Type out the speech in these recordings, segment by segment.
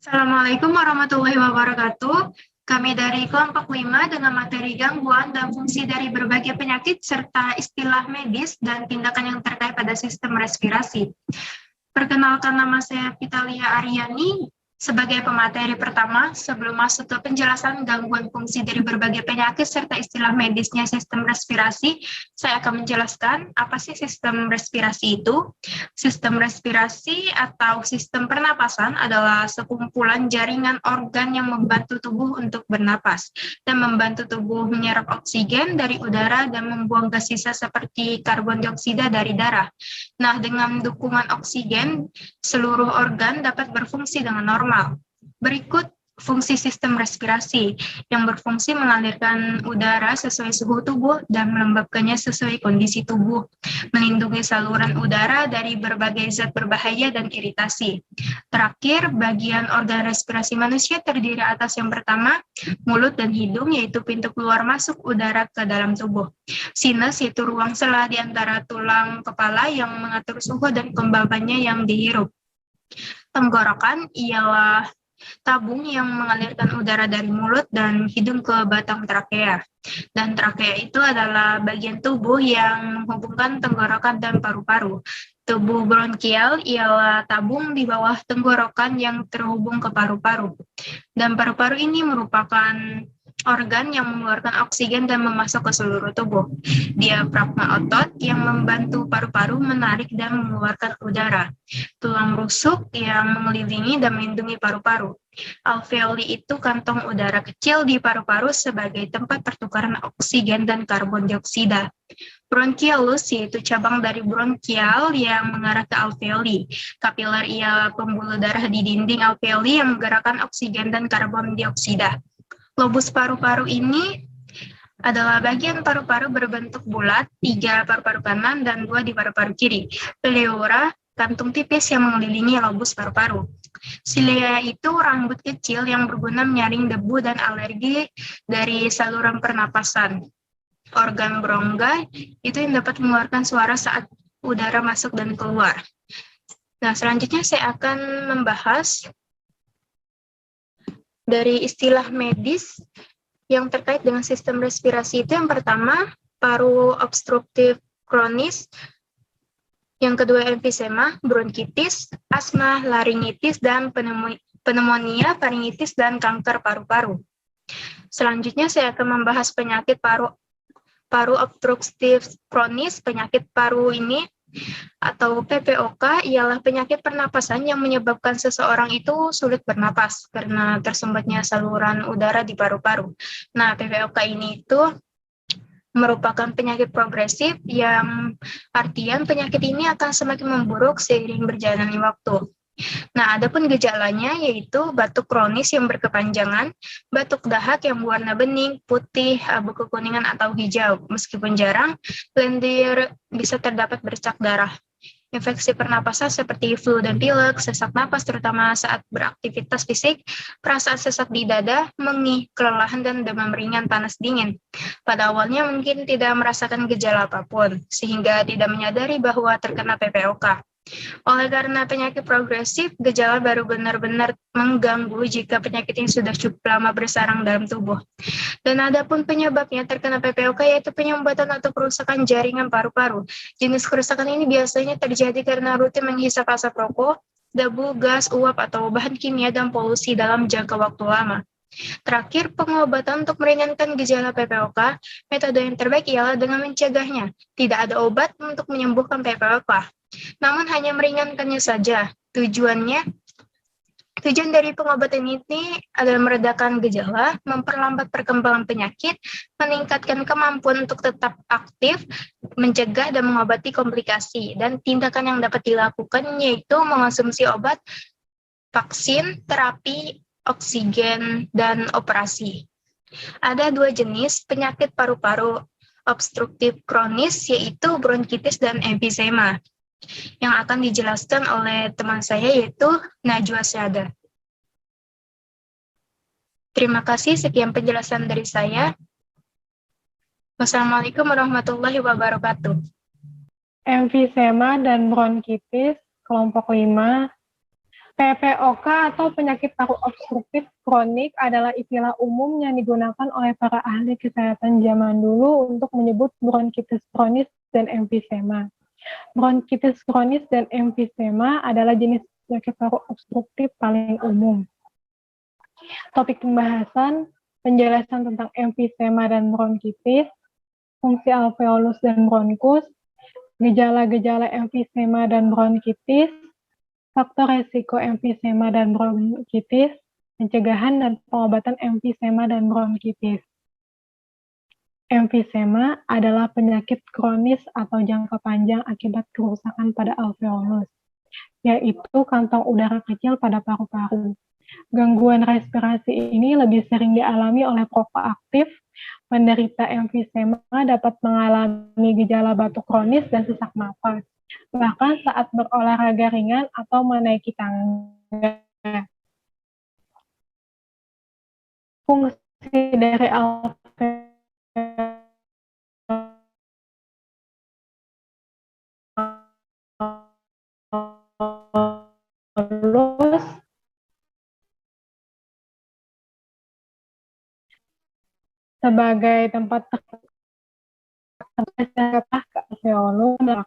Assalamualaikum warahmatullahi wabarakatuh. Kami dari kelompok 5 dengan materi gangguan dan fungsi dari berbagai penyakit serta istilah medis dan tindakan yang terkait pada sistem respirasi. Perkenalkan, nama saya Vitalia Aryani sebagai pemateri pertama. Sebelum masuk ke penjelasan gangguan fungsi dari berbagai penyakit serta istilah medisnya sistem respirasi, saya akan menjelaskan apa sih sistem respirasi itu. Sistem respirasi atau sistem pernapasan adalah sekumpulan jaringan organ yang membantu tubuh untuk bernapas dan membantu tubuh menyerap oksigen dari udara dan membuang gas sisa seperti karbon dioksida dari darah. Nah, dengan dukungan oksigen, seluruh organ dapat berfungsi dengan normal. Berikut fungsi sistem respirasi yang berfungsi mengalirkan udara sesuai suhu tubuh dan melembabkannya sesuai kondisi tubuh, melindungi saluran udara dari berbagai zat berbahaya dan iritasi. Terakhir, bagian organ respirasi manusia terdiri atas yang pertama, mulut dan hidung, yaitu pintu keluar masuk udara ke dalam tubuh. Sinus, yaitu ruang sela di antara tulang kepala yang mengatur suhu dan kelembabannya yang dihirup. Tenggorokan ialah tabung yang mengalirkan udara dari mulut dan hidung ke batang trakea. Dan trakea itu adalah bagian tubuh yang menghubungkan tenggorokan dan paru-paru. Tubuh bronkial ialah tabung di bawah tenggorokan yang terhubung ke paru-paru. Dan paru-paru ini merupakan organ yang mengeluarkan oksigen dan memasok ke seluruh tubuh. Diafragma otot yang membantu paru-paru menarik dan mengeluarkan udara. Tulang rusuk yang mengelilingi dan melindungi paru-paru. Alveoli itu kantong udara kecil di paru-paru sebagai tempat pertukaran oksigen dan karbon dioksida. Bronchiolus yaitu cabang dari bronkial yang mengarah ke alveoli. Kapiler ialah pembuluh darah di dinding alveoli yang menggerakkan oksigen dan karbon dioksida. Lobus paru-paru ini adalah bagian paru-paru berbentuk bulat, 3 paru-paru kanan dan 2 di paru-paru kiri. Pleura, kantung tipis yang mengelilingi lobus paru-paru. Cilia itu rambut kecil yang berguna menyaring debu dan alergi dari saluran pernapasan. Organ bronga itu yang dapat mengeluarkan suara saat udara masuk dan keluar. Nah, selanjutnya saya akan membahas dari istilah medis yang terkait dengan sistem respirasi. Itu yang pertama, paru obstruktif kronis, yang kedua emfisema, bronkitis, asma, laringitis, dan pneumonia, faringitis, dan kanker paru-paru. Selanjutnya saya akan membahas penyakit paru obstruktif kronis. Penyakit paru ini atau PPOK ialah penyakit pernapasan yang menyebabkan seseorang itu sulit bernapas karena tersumbatnya saluran udara di paru-paru. Nah, PPOK ini itu merupakan penyakit progresif yang artian penyakit ini akan semakin memburuk seiring berjalannya waktu. Nah, adapun gejalanya yaitu batuk kronis yang berkepanjangan, batuk dahak yang berwarna bening, putih, abu kekuningan atau hijau. Meskipun jarang, lendir bisa terdapat bercak darah. Infeksi pernapasan seperti flu dan pilek, sesak napas terutama saat beraktivitas fisik, perasaan sesak di dada, mengih, kelelahan, dan demam ringan panas dingin. Pada awalnya mungkin tidak merasakan gejala apapun, sehingga tidak menyadari bahwa terkena PPOK. Oleh karena penyakit progresif, gejala baru benar-benar mengganggu jika penyakit ini sudah cukup lama bersarang dalam tubuh. Dan adapun penyebabnya terkena PPOK yaitu penyumbatan atau kerusakan jaringan paru-paru. Jenis kerusakan ini biasanya terjadi karena rutin menghisap asap rokok, debu, gas, uap, atau bahan kimia dan polusi dalam jangka waktu lama. Terakhir, pengobatan untuk meringankan gejala PPOK, metode yang terbaik ialah dengan mencegahnya. Tidak ada obat untuk menyembuhkan PPOK, namun hanya meringankannya saja. Tujuan dari pengobatan ini adalah meredakan gejala, memperlambat perkembangan penyakit, meningkatkan kemampuan untuk tetap aktif, mencegah dan mengobati komplikasi. Dan tindakan yang dapat dilakukan yaitu mengonsumsi obat, vaksin, terapi, oksigen, dan operasi. Ada 2 jenis penyakit paru-paru obstruktif kronis yaitu bronkitis dan emfisema, yang akan dijelaskan oleh teman saya yaitu Najwa Syahda. Terima kasih, sekian penjelasan dari saya. Wassalamualaikum warahmatullahi wabarakatuh. Emfisema dan bronkitis, kelompok 5. PPOK atau penyakit paru obstruktif kronik adalah istilah umum yang digunakan oleh para ahli kesehatan zaman dulu untuk menyebut bronkitis kronis dan emfisema. Bronkitis kronis dan emfisema adalah jenis penyakit paru obstruktif paling umum. Topik pembahasan, penjelasan tentang emfisema dan bronkitis, fungsi alveolus dan bronkus, gejala-gejala emfisema dan bronkitis, faktor resiko emfisema dan bronkitis, pencegahan dan pengobatan emfisema dan bronkitis. Emfisema adalah penyakit kronis atau jangka panjang akibat kerusakan pada alveolus, yaitu kantong udara kecil pada paru-paru. Gangguan respirasi ini lebih sering dialami oleh perokok aktif. Penderita emfisema dapat mengalami gejala batuk kronis dan sesak napas, bahkan saat berolahraga ringan atau menaiki tangga. Fungsi dari alveolus sebagai tempat terpecah ke alveolus.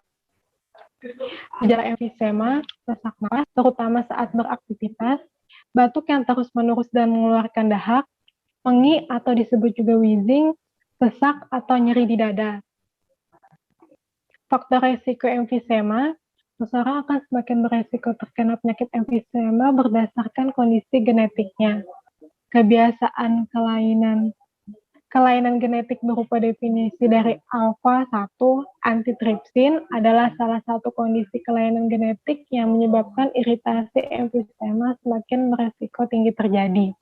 Gejala emfisema, sesak napas, terutama saat beraktivitas, batuk yang terus-menerus dan mengeluarkan dahak, mengi atau disebut juga wheezing, sesak atau nyeri di dada. Faktor resiko emfisema, seseorang akan semakin beresiko terkena penyakit emfisema berdasarkan kondisi genetiknya. Kebiasaan kelainan genetik berupa definisi dari alfa-1 antitrypsin adalah salah satu kondisi kelainan genetik yang menyebabkan iritasi emfisema semakin beresiko tinggi terjadi.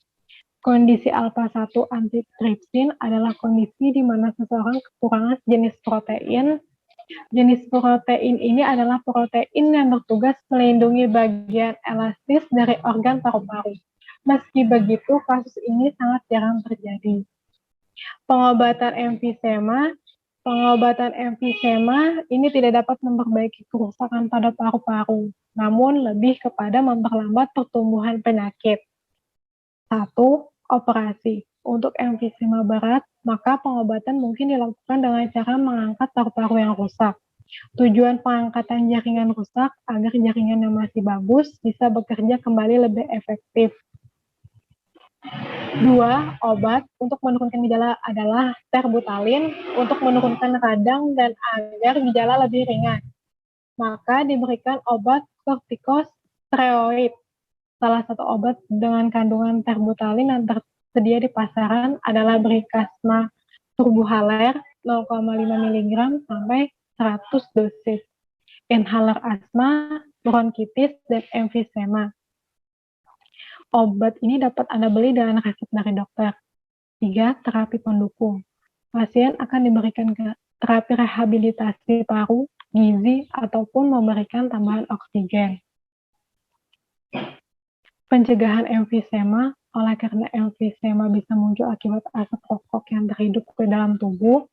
Kondisi alfa-1 antitrypsin adalah kondisi di mana seseorang kekurangan jenis protein. Jenis protein ini adalah protein yang bertugas melindungi bagian elastis dari organ paru-paru. Meski begitu, kasus ini sangat jarang terjadi. Pengobatan emfisema ini tidak dapat memperbaiki kerusakan pada paru-paru, namun lebih kepada memperlambat pertumbuhan penyakit. 1. Operasi. Untuk emfisema berat, maka pengobatan mungkin dilakukan dengan cara mengangkat paru-paru yang rusak. Tujuan pengangkatan jaringan rusak agar jaringan yang masih bagus bisa bekerja kembali lebih efektif. 2. Obat untuk menurunkan gejala adalah terbutalin untuk menurunkan radang dan agar gejala lebih ringan. Maka diberikan obat kortikosteroid. Salah satu obat dengan kandungan terbutalin yang tersedia di pasaran adalah Brikasma turbuhaler 0,5 mg sampai 100 dosis. Inhaler asma, bronkitis, dan emfisema. Obat ini dapat Anda beli dengan resep dari dokter. 3. Terapi pendukung. Pasien akan diberikan terapi rehabilitasi paru, gizi, ataupun memberikan tambahan oksigen. Pencegahan emfisema, oleh karena emfisema bisa muncul akibat asap rokok yang terhidup ke dalam tubuh,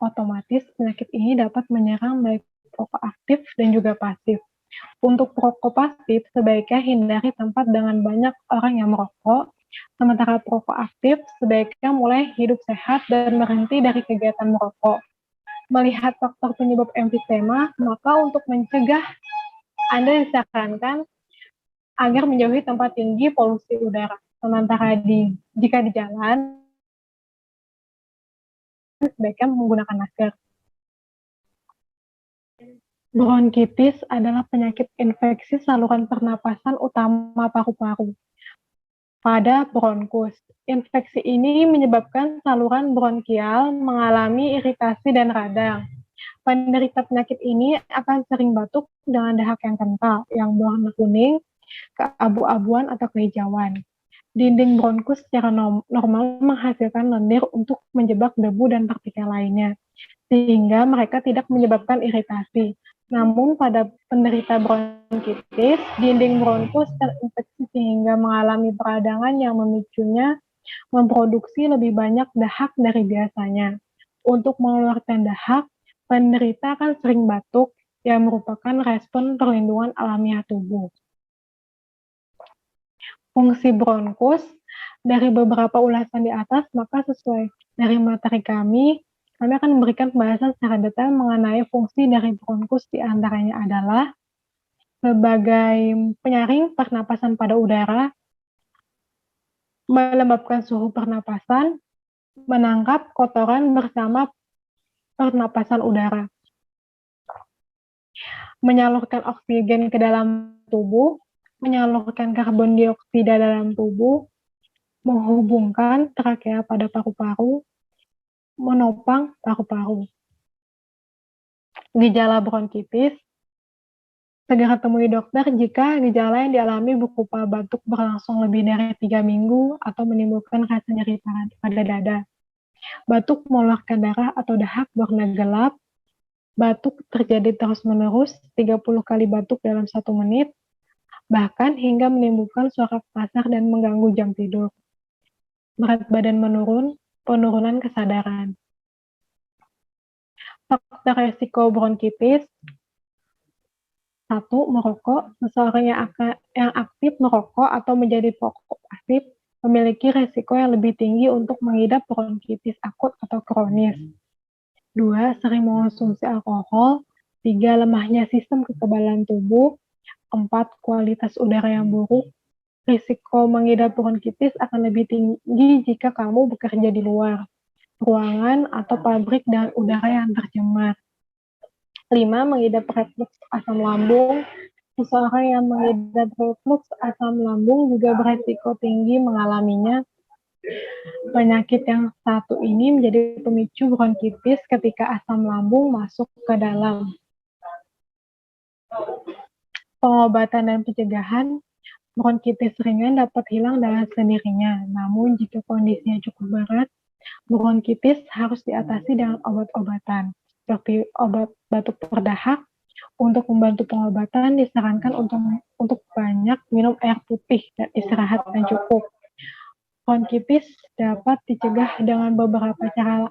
otomatis penyakit ini dapat menyerang baik perokok aktif dan juga pasif. Untuk perokok pasif, sebaiknya hindari tempat dengan banyak orang yang merokok, sementara perokok aktif sebaiknya mulai hidup sehat dan berhenti dari kegiatan merokok. Melihat faktor penyebab emfisema, maka untuk mencegah, Anda disarankan agar menjauhi tempat tinggi polusi udara. Sementara jika di jalan, sebaiknya menggunakan masker. Bronkitis adalah penyakit infeksi saluran pernapasan utama paru-paru pada bronkus. Infeksi ini menyebabkan saluran bronkial mengalami iritasi dan radang. Penderita penyakit ini akan sering batuk dengan dahak yang kental, yang berwarna kuning, keabu-abuan atau kehijauan. Dinding bronkus secara normal menghasilkan lendir untuk menjebak debu dan partikel lainnya, sehingga mereka tidak menyebabkan iritasi. Namun pada penderita bronkitis, dinding bronkus terinfeksi sehingga mengalami peradangan yang memicunya memproduksi lebih banyak dahak dari biasanya. Untuk mengeluarkan dahak, penderita akan sering batuk yang merupakan respon perlindungan alamiah tubuh. fungsi bronkus. Dari beberapa ulasan di atas, maka sesuai dari materi kami akan memberikan pembahasan secara detail mengenai fungsi dari bronkus, di antaranya adalah sebagai penyaring pernapasan pada udara, melembabkan suhu pernapasan, menangkap kotoran bersama pernapasan udara, menyalurkan oksigen ke dalam tubuh, menyalurkan karbon dioksida dalam tubuh, menghubungkan trakea pada paru-paru, menopang paru-paru. Gejala bronkitis, segera temui dokter jika gejala yang dialami berupa batuk berlangsung lebih dari 3 minggu atau menimbulkan rasa nyeri pada dada. Batuk mengeluarkan darah atau dahak warna gelap, batuk terjadi terus-menerus 30 kali batuk dalam 1 menit, bahkan hingga menimbulkan suara kasar dan mengganggu jam tidur. Berat badan menurun, penurunan kesadaran. Faktor resiko bronkitis. 1. Merokok. Seseorang yang aktif merokok atau menjadi perokok pasif memiliki resiko yang lebih tinggi untuk mengidap bronkitis akut atau kronis. 2. Sering mengonsumsi alkohol. 3. Lemahnya sistem kekebalan tubuh. 4. Kualitas udara yang buruk. Risiko mengidap bronkitis akan lebih tinggi jika kamu bekerja di luar ruangan atau pabrik dengan udara yang tercemar. 5. Mengidap reflux asam lambung. Seseorang yang mengidap reflux asam lambung juga berisiko tinggi mengalaminya. Penyakit yang satu ini menjadi pemicu bronkitis ketika asam lambung masuk ke dalam. Pengobatan dan pencegahan. Bronkitis ringan dapat hilang dengan sendirinya, namun jika kondisinya cukup berat, bronkitis harus diatasi dengan obat-obatan, seperti obat batuk berdahak. Untuk membantu pengobatan, disarankan untuk banyak minum air putih dan istirahat yang cukup. Bronkitis dapat dicegah dengan beberapa cara,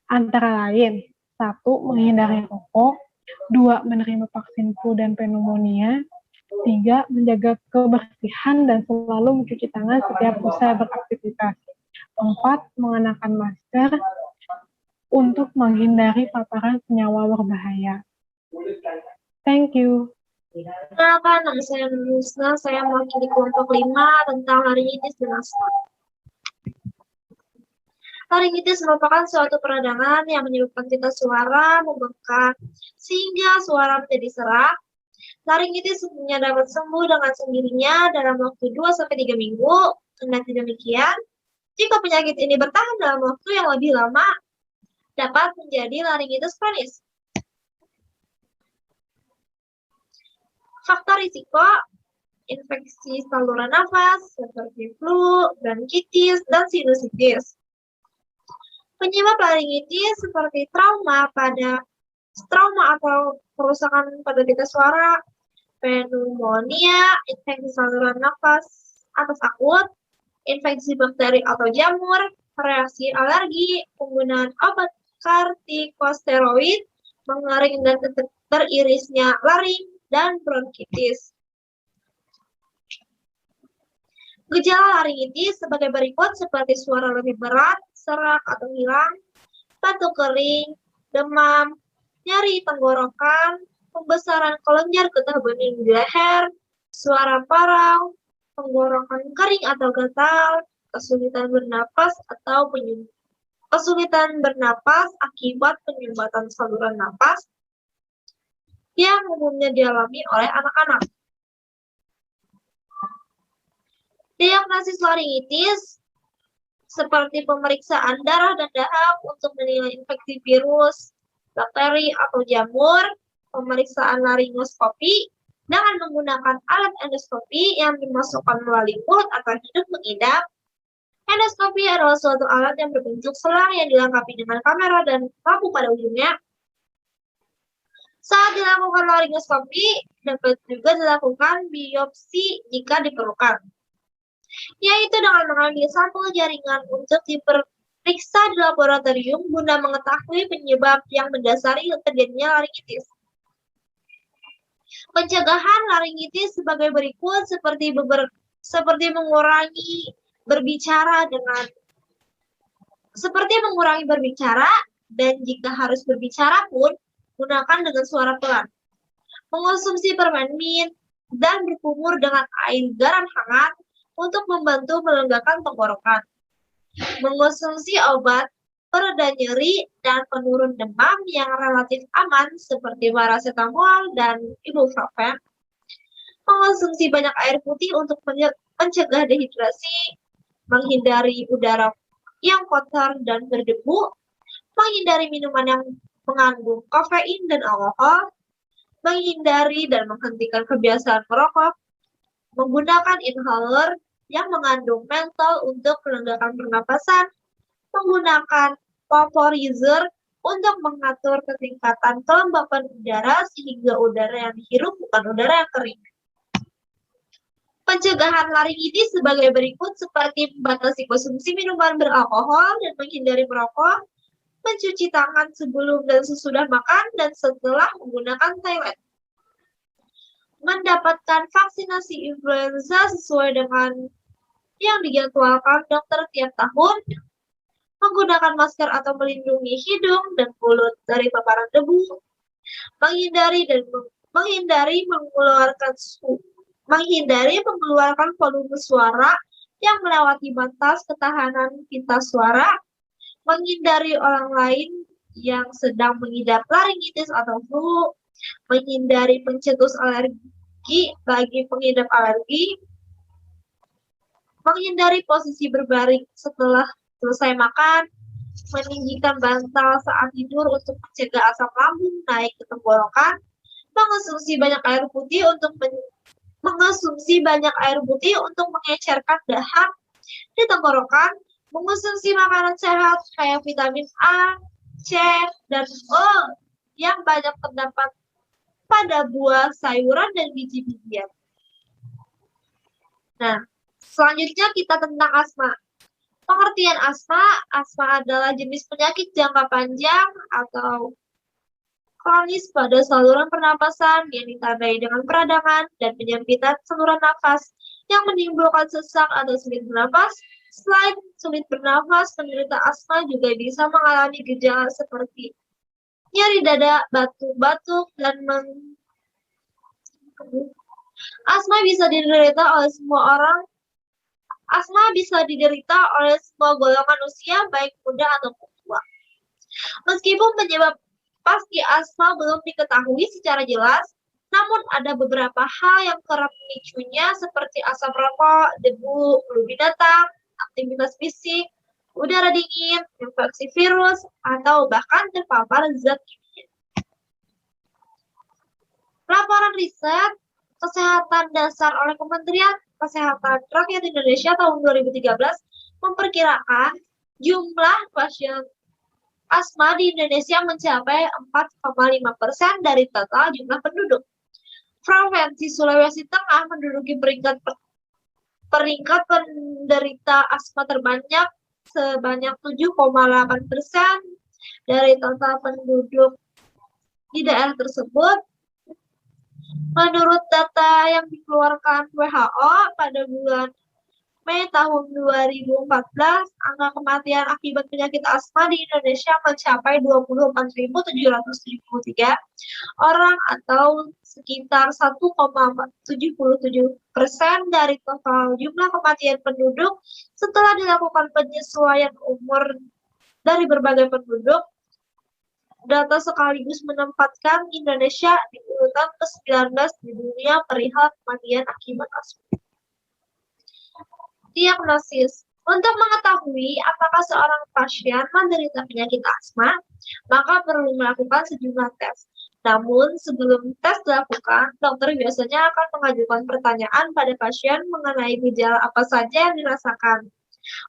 antara lain, 1. Menghindari rokok. 2. Menerima vaksin flu dan pneumonia. 3. Menjaga kebersihan dan selalu mencuci tangan setiap usai beraktivitas. 4. Mengenakan masker untuk menghindari paparan senyawa berbahaya. Thank you. Perkenalkan, nama saya Nusna. Saya mewakili kelompok 5 tentang laringitis dan asma. Laringitis merupakan suatu peradangan yang menyebabkan pita suara membengkak sehingga suara menjadi serak. Laringitis umumnya dapat sembuh dengan sendirinya dalam waktu 2-3 minggu. Kendati demikian, jika penyakit ini bertahan dalam waktu yang lebih lama, dapat menjadi laringitis kronis. Faktor risiko infeksi saluran nafas seperti flu, bronkitis, dan sinusitis. Penyebab laringitis seperti trauma atau kerusakan pada pita suara, pneumonia, infeksi saluran nafas atas akut, infeksi bakteri atau jamur, reaksi alergi, penggunaan obat kortikosteroid, mengering dan teririsnya laring, dan bronkitis. Gejala laringitis sebagai berikut seperti suara lebih berat, serak atau hilang, batuk kering, demam, nyeri tenggorokan, pembesaran kelenjar getah bening di leher, suara parau, tenggorokan kering atau gatal, kesulitan bernapas akibat penyumbatan saluran napas yang umumnya dialami oleh anak-anak. Diagnosis laringitis seperti pemeriksaan darah dan dahak untuk menilai infeksi virus, bakteri, atau jamur, pemeriksaan laringoskopi dengan menggunakan alat endoskopi yang dimasukkan melalui mulut atau hidung mengidap. Endoskopi adalah suatu alat yang berbentuk selang yang dilengkapi dengan kamera dan lampu pada ujungnya. Saat dilakukan laringoskopi, dapat juga dilakukan biopsi jika diperlukan, yaitu dengan mengambil sampel jaringan untuk diperiksa di laboratorium guna mengetahui penyebab yang mendasari terjadinya laringitis. Pencegahan laringitis sebagai berikut seperti seperti mengurangi berbicara dan jika harus berbicara pun gunakan dengan suara pelan. Mengonsumsi permen mint dan berkumur dengan air garam hangat untuk membantu melegakan tenggorokan. Mengonsumsi obat pereda nyeri dan penurun demam yang relatif aman seperti paracetamol dan ibuprofen. Mengonsumsi banyak air putih untuk mencegah dehidrasi, menghindari udara yang kotor dan berdebu, menghindari minuman yang mengandung kafein dan alkohol, menghindari dan menghentikan kebiasaan merokok, menggunakan inhaler yang mengandung mentol untuk melegakan pernapasan, menggunakan vaporizer untuk mengatur ketingkatan kelembapan udara sehingga udara yang dihirup bukan udara yang kering. Pencegahan laringitis sebagai berikut seperti membatasi konsumsi minuman beralkohol dan menghindari merokok, mencuci tangan sebelum dan sesudah makan dan setelah menggunakan toilet. Mendapatkan vaksinasi influenza sesuai dengan yang dijadwalkan dokter tiap tahun, menggunakan masker atau melindungi hidung dan mulut dari paparan debu, menghindari mengeluarkan volume suara yang melewati batas ketahanan pita suara, menghindari orang lain yang sedang mengidap laringitis atau flu, menghindari pencetus alergi bagi pengidap alergi, menghindari posisi berbaring setelah selesai makan, meninggikan bantal saat tidur untuk mencegah asam lambung naik ke tenggorokan, mengonsumsi banyak air putih untuk mengecerkan dahak di tenggorokan, mengonsumsi makanan sehat kayak vitamin A, C, dan E yang banyak terdapat pada buah, sayuran, dan biji-bijian. Nah, selanjutnya kita tentang asma. Pengertian asma adalah jenis penyakit jangka panjang atau kronis pada saluran pernapasan yang ditandai dengan peradangan dan penyempitan saluran nafas yang menimbulkan sesak atau sulit bernafas. Selain sulit bernafas, penderita asma juga bisa mengalami gejala seperti nyeri dada, batuk-batuk, dan asma bisa diderita oleh semua golongan usia, baik muda ataupun tua. Meskipun penyebab pasti asma belum diketahui secara jelas, namun ada beberapa hal yang kerap memicunya seperti asap rokok, debu, flu binatang, aktivitas fisik, udara dingin, infeksi virus, atau bahkan terpapar zat kimia. Laporan riset kesehatan dasar oleh Kementerian Kesehatan Rakyat Indonesia tahun 2013 memperkirakan jumlah pasien asma di Indonesia mencapai 4,5% dari total jumlah penduduk. Provinsi Sulawesi Tengah menduduki peringkat penderita asma terbanyak sebanyak 7,8% dari total penduduk di daerah tersebut. Menurut data yang dikeluarkan WHO pada bulan Mei tahun 2014, angka kematian akibat penyakit asma di Indonesia mencapai 24.773 orang atau sekitar 1,77% dari total jumlah kematian penduduk setelah dilakukan penyesuaian umur dari berbagai penduduk. Data sekaligus menempatkan Indonesia di urutan ke-19 di dunia perihal kematian akibat asma. Diagnosis. Untuk mengetahui apakah seorang pasien menderita penyakit asma, maka perlu melakukan sejumlah tes. Namun, sebelum tes dilakukan, dokter biasanya akan mengajukan pertanyaan pada pasien mengenai gejala apa saja yang dirasakan,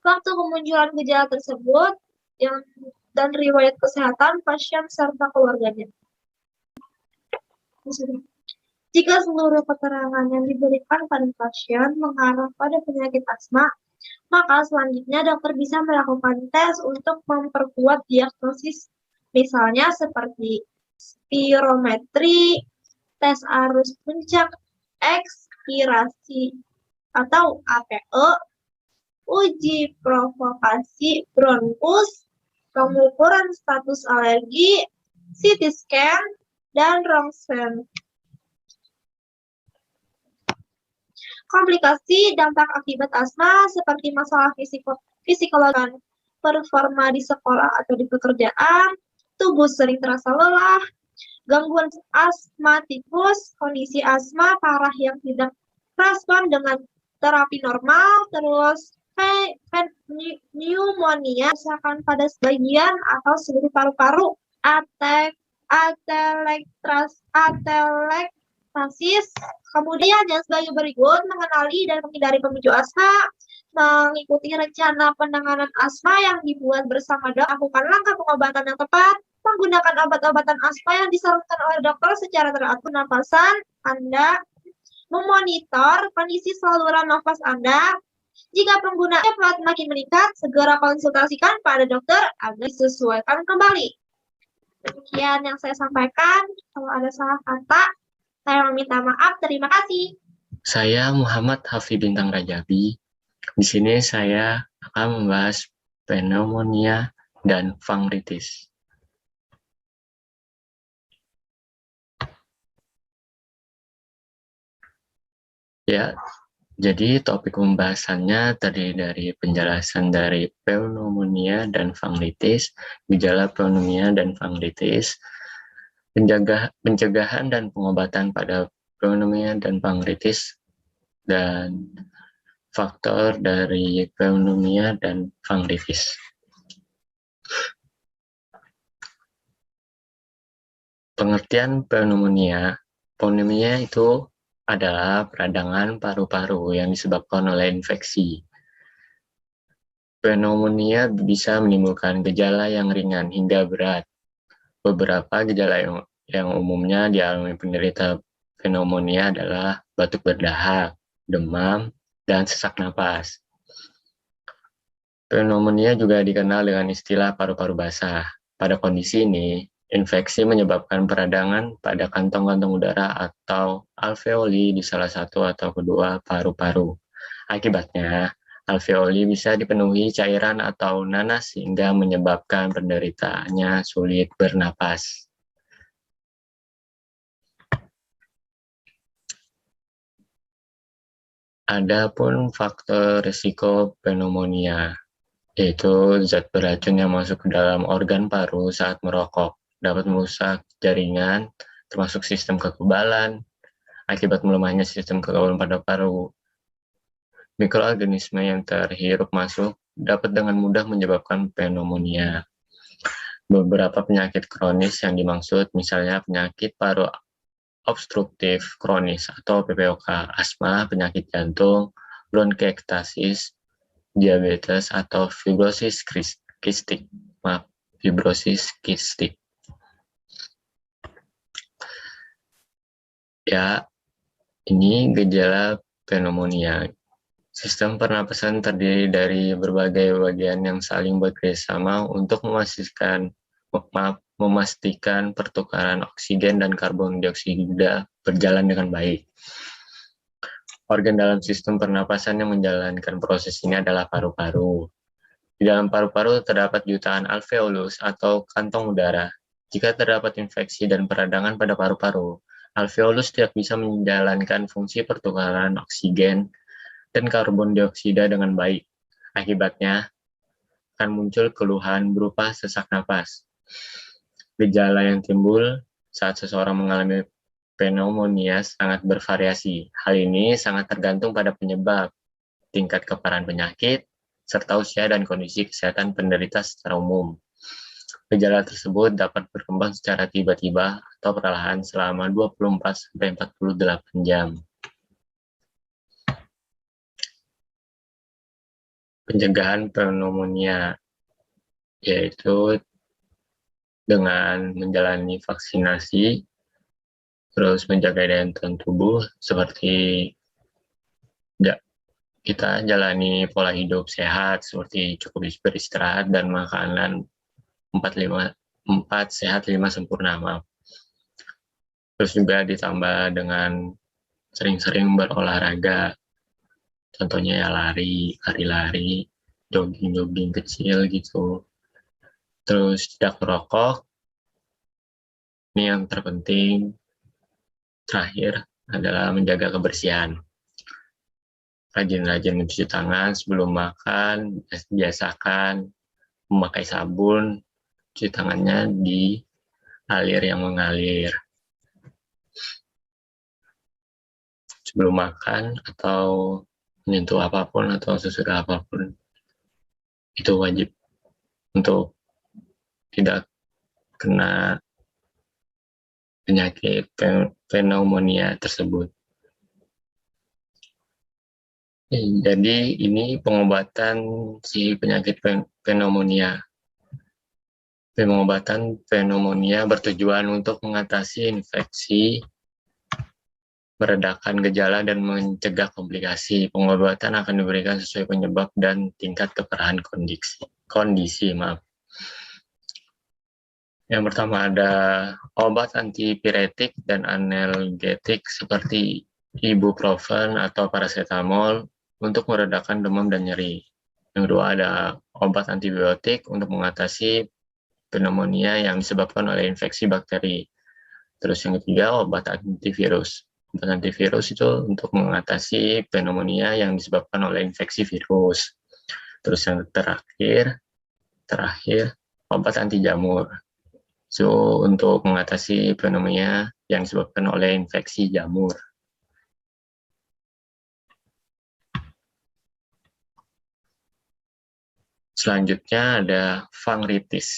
waktu kemunculan gejala tersebut, dan riwayat kesehatan pasien serta keluarganya. Jika seluruh keterangan yang diberikan pada pasien mengarah pada penyakit asma, maka selanjutnya dokter bisa melakukan tes untuk memperkuat diagnosis, misalnya seperti spirometri, tes arus puncak, ekspirasi atau APE, uji provokasi bronkus, pengukuran status alergi, CT scan, dan Ronsen. Komplikasi dampak akibat asma seperti masalah psikologi, performa di sekolah atau di pekerjaan, tubuh sering terasa lelah, gangguan asmatikus, kondisi asma parah yang tidak respon dengan terapi normal, terus pneumonia, misalkan pada sebagian atau seluruh paru-paru, atelektasis. Kemudian yang sebagai berikut, mengenali dan menghindari pemicu asma, mengikuti rencana penanganan asma yang dibuat bersama dokter, lakukan langkah pengobatan yang tepat, menggunakan obat-obatan asma yang disarankan oleh dokter secara teratur, napasan Anda, memonitor kondisi saluran nafas Anda. Jika penggunaan makin meningkat, segera konsultasikan pada dokter agar disesuaikan kembali. Demikian yang saya sampaikan. Kalau ada salah kata, saya meminta maaf. Terima kasih. Saya Muhammad Hafi Bintang Rajabi. Di sini saya akan membahas pneumonia dan fangritis. Ya, jadi topik pembahasannya terdiri dari penjelasan dari pneumonia dan fangritis, gejala pneumonia dan fangritis, pencegahan dan pengobatan pada pneumonia dan fangritis, dan faktor dari pneumonia dan fangritis. Pengertian pneumonia itu adalah peradangan paru-paru yang disebabkan oleh infeksi. Pneumonia bisa menimbulkan gejala yang ringan hingga berat. Beberapa gejala yang umumnya dialami penderita pneumonia adalah batuk berdahak, demam, dan sesak napas. Pneumonia juga dikenal dengan istilah paru-paru basah. Pada kondisi ini, infeksi menyebabkan peradangan pada kantong-kantong udara atau alveoli di salah satu atau kedua paru-paru. Akibatnya, alveoli bisa dipenuhi cairan atau nanas sehingga menyebabkan penderitaannya sulit bernapas. Adapun faktor risiko pneumonia, yaitu zat beracun yang masuk ke dalam organ paru saat merokok, dapat merusak jaringan, termasuk sistem kekebalan, akibat melemahnya sistem kekebalan pada paru. Mikroorganisme yang terhirup masuk dapat dengan mudah menyebabkan pneumonia. Beberapa penyakit kronis yang dimaksud misalnya penyakit paru obstruktif kronis atau PPOK, asma, penyakit jantung, bronkiektasis, diabetes, atau fibrosis kistik. Ya, ini gejala pneumonia. Sistem pernapasan terdiri dari berbagai bagian yang saling bekerjasama untuk memastikan pertukaran oksigen dan karbon dioksida berjalan dengan baik. Organ dalam sistem pernapasan yang menjalankan proses ini adalah paru-paru. Di dalam paru-paru terdapat jutaan alveolus atau kantong udara. Jika terdapat infeksi dan peradangan pada paru-paru, alveolus tidak bisa menjalankan fungsi pertukaran oksigen dan karbon dioksida dengan baik. Akibatnya, akan muncul keluhan berupa sesak napas. Gejala yang timbul saat seseorang mengalami pneumonia sangat bervariasi. Hal ini sangat tergantung pada penyebab, tingkat keparahan penyakit, serta usia dan kondisi kesehatan penderita secara umum. Gejala tersebut dapat berkembang secara tiba-tiba atau perlahan selama 24-48 jam. Pencegahan pneumonia, yaitu dengan menjalani vaksinasi, terus menjaga daya tahan tubuh, seperti kita jalani pola hidup sehat, seperti cukup beristirahat dan makanan 4 sehat 5 sempurna. Terus juga ditambah dengan sering-sering berolahraga. Contohnya ya lari-lari, jogging-jogging kecil gitu. Terus tidak merokok. Ini yang terpenting. Terakhir adalah menjaga kebersihan. Rajin-rajin mencuci tangan sebelum makan, biasakan memakai sabun, cuci tangannya di alir yang mengalir. Sebelum makan atau menyentuh apapun atau sesudah apapun, itu wajib untuk tidak kena penyakit pneumonia tersebut. Jadi ini pengobatan si penyakit pneumonia. Pengobatan pneumonia bertujuan untuk mengatasi infeksi, meredakan gejala, dan mencegah komplikasi. Pengobatan akan diberikan sesuai penyebab dan tingkat keparahan kondisi. Yang pertama ada obat antipiretik dan analgetik seperti ibuprofen atau paracetamol untuk meredakan demam dan nyeri. Yang kedua ada obat antibiotik untuk mengatasi pneumonia yang disebabkan oleh infeksi bakteri. Terus yang ketiga obat antivirus. Obat antivirus itu untuk mengatasi pneumonia yang disebabkan oleh infeksi virus. Terus yang terakhir obat anti jamur. So, untuk mengatasi pneumonia yang disebabkan oleh infeksi jamur. Selanjutnya ada fangritis.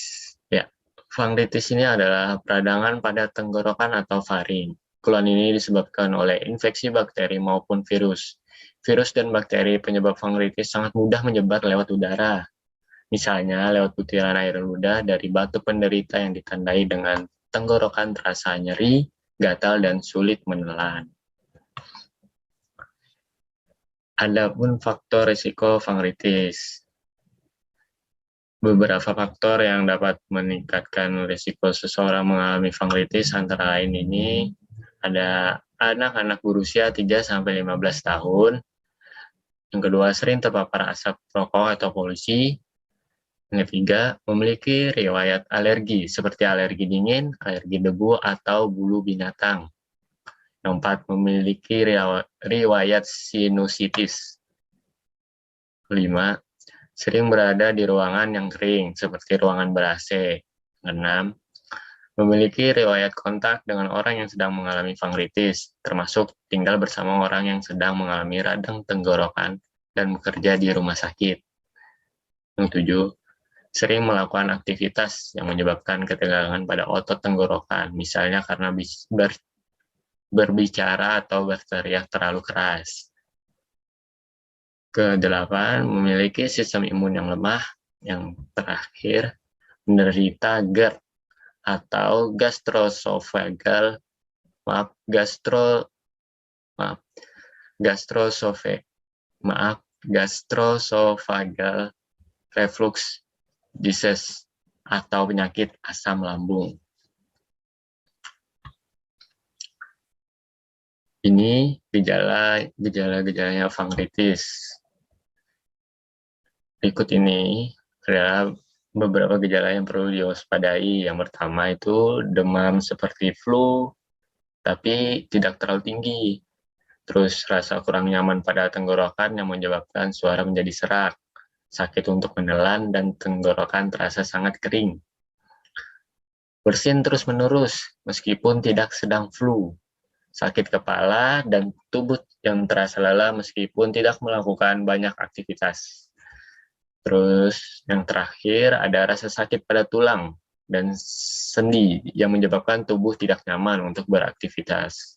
Ya, fangritis ini adalah peradangan pada tenggorokan atau faring. Keluhan ini disebabkan oleh infeksi bakteri maupun virus. Virus dan bakteri penyebab fangritis sangat mudah menyebar lewat udara. Misalnya lewat butiran air ludah dari batu penderita yang ditandai dengan tenggorokan terasa nyeri, gatal, dan sulit menelan. Adapun faktor risiko fangritis. Beberapa faktor yang dapat meningkatkan risiko seseorang mengalami fangritis antara lain ini ada anak-anak berusia 3-15 tahun. Yang kedua, sering terpapar asap rokok atau polusi. Yang ketiga, memiliki riwayat alergi seperti alergi dingin, alergi debu, atau bulu binatang. Yang keempat, memiliki riwayat sinusitis. Kelima, sering berada di ruangan yang kering seperti ruangan ber-AC. Keenam, memiliki riwayat kontak dengan orang yang sedang mengalami fangritis, termasuk tinggal bersama orang yang sedang mengalami radang tenggorokan dan bekerja di rumah sakit. Yang tujuh, sering melakukan aktivitas yang menyebabkan ketegangan pada otot tenggorokan, misalnya karena berbicara atau berteriak terlalu keras. Kedelapan, memiliki sistem imun yang lemah. Yang terakhir, menderita GERD atau gastroesophageal reflux disease atau penyakit asam lambung. Ini gejala-gejalanya fangritis. Berikut ini adalah beberapa gejala yang perlu diwaspadai. Yang pertama itu demam seperti flu, tapi tidak terlalu tinggi. Terus rasa kurang nyaman pada tenggorokan yang menyebabkan suara menjadi serak, sakit untuk menelan, dan tenggorokan terasa sangat kering. Bersin terus-menerus meskipun tidak sedang flu. Sakit kepala dan tubuh yang terasa lelah meskipun tidak melakukan banyak aktivitas. Terus yang terakhir ada rasa sakit pada tulang dan sendi yang menyebabkan tubuh tidak nyaman untuk beraktivitas.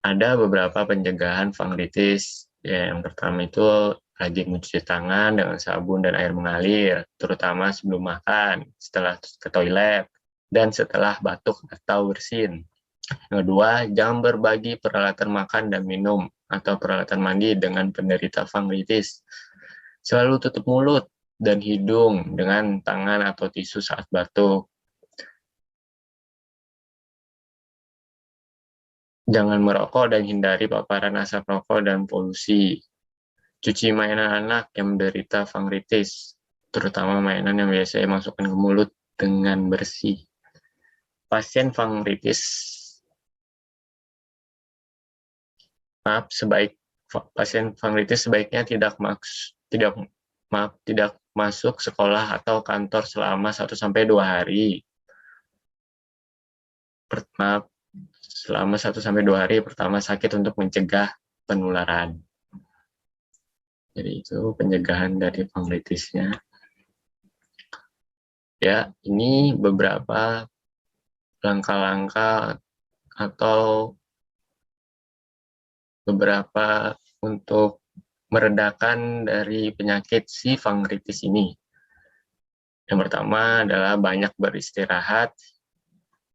Ada beberapa pencegahan fangritis. Ya, yang pertama itu rajin mencuci tangan dengan sabun dan air mengalir, terutama sebelum makan, setelah ke toilet, dan setelah batuk atau bersin. Yang kedua, jangan berbagi peralatan makan dan minum atau peralatan mandi dengan penderita fangritis. Selalu tutup mulut dan hidung dengan tangan atau tisu saat batuk. Jangan merokok dan hindari paparan asap rokok dan polusi. Cuci mainan anak yang menderita fangritis, terutama mainan yang biasanya masukkan ke mulut dengan bersih. Pasien fangritis sebaiknya tidak masuk sekolah atau kantor selama 1-2 hari. Selama 1-2 hari pertama sakit untuk mencegah penularan. Jadi itu pencegahan dari fangritisnya. Ya, ini beberapa langkah-langkah atau beberapa untuk meredakan dari penyakit si fangritis ini. Yang pertama adalah banyak beristirahat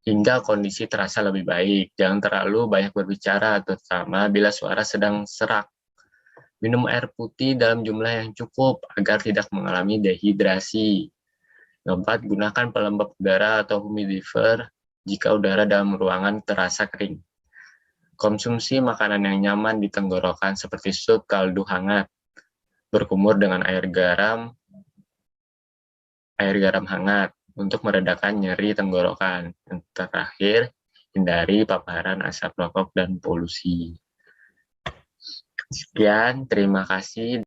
hingga kondisi terasa lebih baik. Jangan terlalu banyak berbicara, terutama bila suara sedang serak. Minum air putih dalam jumlah yang cukup agar tidak mengalami dehidrasi. Yang keempat, gunakan pelembab udara atau humidifier jika udara dalam ruangan terasa kering. Konsumsi makanan yang nyaman di tenggorokan seperti sup, kaldu hangat, berkumur dengan air garam hangat untuk meredakan nyeri tenggorokan. Yang terakhir, hindari paparan asap rokok dan polusi. Sekian, terima kasih.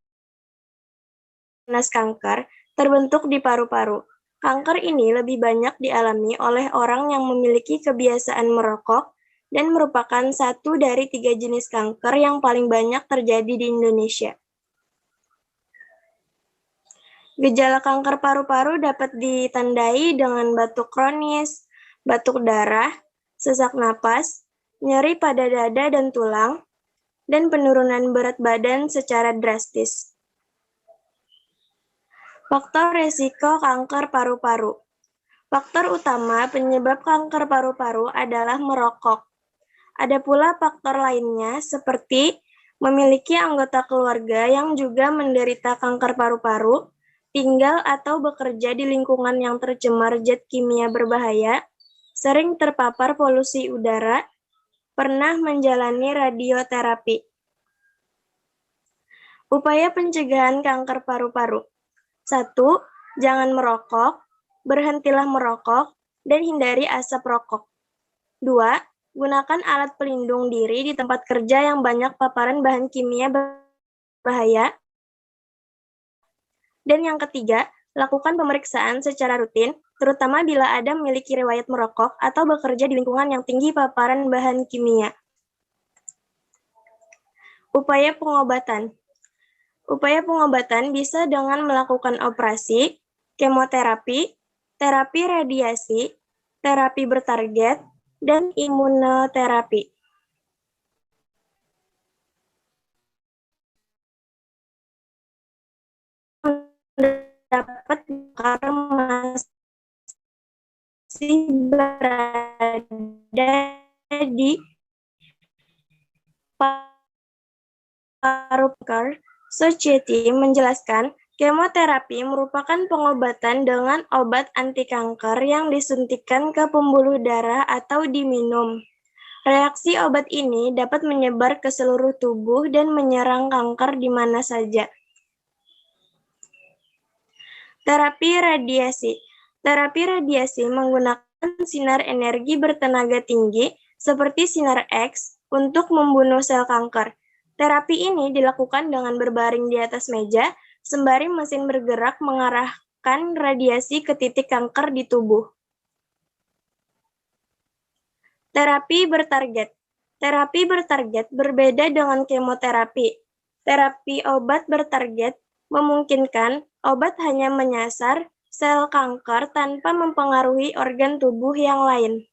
Panas kanker terbentuk di paru-paru. Kanker ini lebih banyak dialami oleh orang yang memiliki kebiasaan merokok dan merupakan 1 dari 3 jenis kanker yang paling banyak terjadi di Indonesia. Gejala kanker paru-paru dapat ditandai dengan batuk kronis, batuk darah, sesak napas, nyeri pada dada dan tulang, dan penurunan berat badan secara drastis. Faktor resiko kanker paru-paru. Faktor utama penyebab kanker paru-paru adalah merokok. Ada pula faktor lainnya seperti memiliki anggota keluarga yang juga menderita kanker paru-paru, tinggal atau bekerja di lingkungan yang tercemar zat kimia berbahaya, sering terpapar polusi udara, pernah menjalani radioterapi. Upaya pencegahan kanker paru-paru. 1. Jangan merokok, berhentilah merokok, dan hindari asap rokok. 2. Gunakan alat pelindung diri di tempat kerja yang banyak paparan bahan kimia berbahaya. Dan yang ketiga, lakukan pemeriksaan secara rutin, terutama bila ada memiliki riwayat merokok atau bekerja di lingkungan yang tinggi paparan bahan kimia. Upaya pengobatan. Upaya pengobatan bisa dengan melakukan operasi, kemoterapi, terapi radiasi, terapi bertarget, dan imunoterapi. Dapat karena masih berada di paru-paru. Society menjelaskan, kemoterapi merupakan pengobatan dengan obat anti kanker yang disuntikkan ke pembuluh darah atau diminum. Reaksi obat ini dapat menyebar ke seluruh tubuh dan menyerang kanker di mana saja. Terapi radiasi. Terapi radiasi menggunakan sinar energi bertenaga tinggi seperti sinar X untuk membunuh sel kanker. Terapi ini dilakukan dengan berbaring di atas meja, sembari mesin bergerak mengarahkan radiasi ke titik kanker di tubuh. Terapi bertarget. Terapi bertarget berbeda dengan kemoterapi. Terapi obat bertarget memungkinkan obat hanya menyasar sel kanker tanpa mempengaruhi organ tubuh yang lain.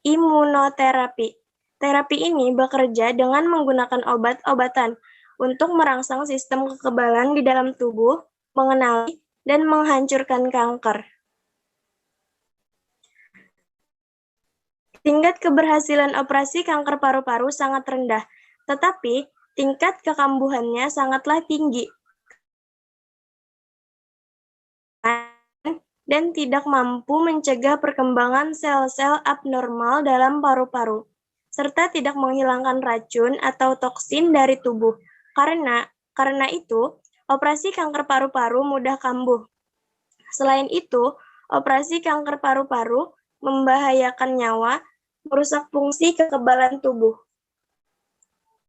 Imunoterapi. Terapi ini bekerja dengan menggunakan obat-obatan untuk merangsang sistem kekebalan di dalam tubuh, mengenali dan menghancurkan kanker. Tingkat keberhasilan operasi kanker paru-paru sangat rendah, tetapi tingkat kekambuhannya sangatlah tinggi. dan tidak mampu mencegah perkembangan sel-sel abnormal dalam paru-paru, serta tidak menghilangkan racun atau toksin dari tubuh. Karena itu, operasi kanker paru-paru mudah kambuh. Selain itu, operasi kanker paru-paru membahayakan nyawa, merusak fungsi kekebalan tubuh.